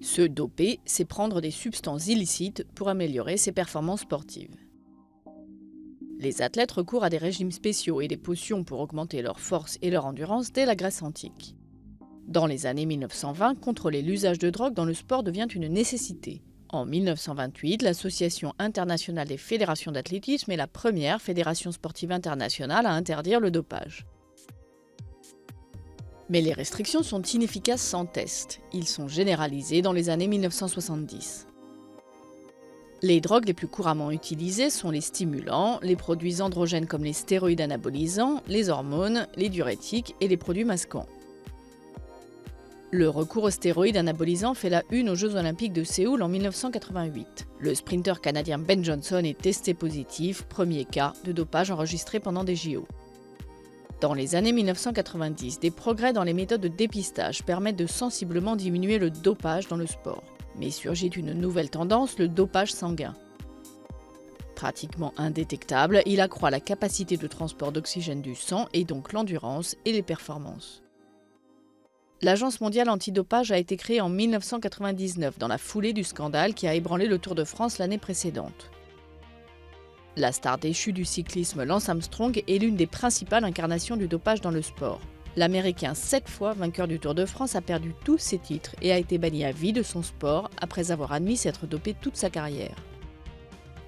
Se doper, c'est prendre des substances illicites pour améliorer ses performances sportives. Les athlètes recourent à des régimes spéciaux et des potions pour augmenter leur force et leur endurance dès la Grèce antique. Dans les années 1920, contrôler l'usage de drogue dans le sport devient une nécessité. En 1928, l'Association internationale des fédérations d'athlétisme est la première fédération sportive internationale à interdire le dopage. Mais les restrictions sont inefficaces sans test. Ils sont généralisés dans les années 1970. Les drogues les plus couramment utilisées sont les stimulants, les produits androgènes comme les stéroïdes anabolisants, les hormones, les diurétiques et les produits masquants. Le recours aux stéroïdes anabolisants fait la une aux Jeux Olympiques de Séoul en 1988. Le sprinter canadien Ben Johnson est testé positif, premier cas de dopage enregistré pendant des JO. Dans les années 1990, des progrès dans les méthodes de dépistage permettent de sensiblement diminuer le dopage dans le sport. Mais surgit une nouvelle tendance, le dopage sanguin. Pratiquement indétectable, il accroît la capacité de transport d'oxygène du sang et donc l'endurance et les performances. L'Agence mondiale antidopage a été créée en 1999 dans la foulée du scandale qui a ébranlé le Tour de France l'année précédente. La star déchue du cyclisme Lance Armstrong est l'une des principales incarnations du dopage dans le sport. L'Américain 7 fois vainqueur du Tour de France a perdu tous ses titres et a été banni à vie de son sport après avoir admis s'être dopé toute sa carrière.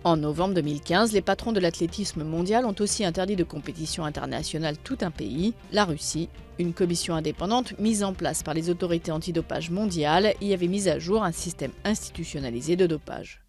En novembre 2015, les patrons de l'athlétisme mondial ont aussi interdit de compétition internationale tout un pays, la Russie. Une commission indépendante mise en place par les autorités antidopage mondiales y avait mis à jour un système institutionnalisé de dopage.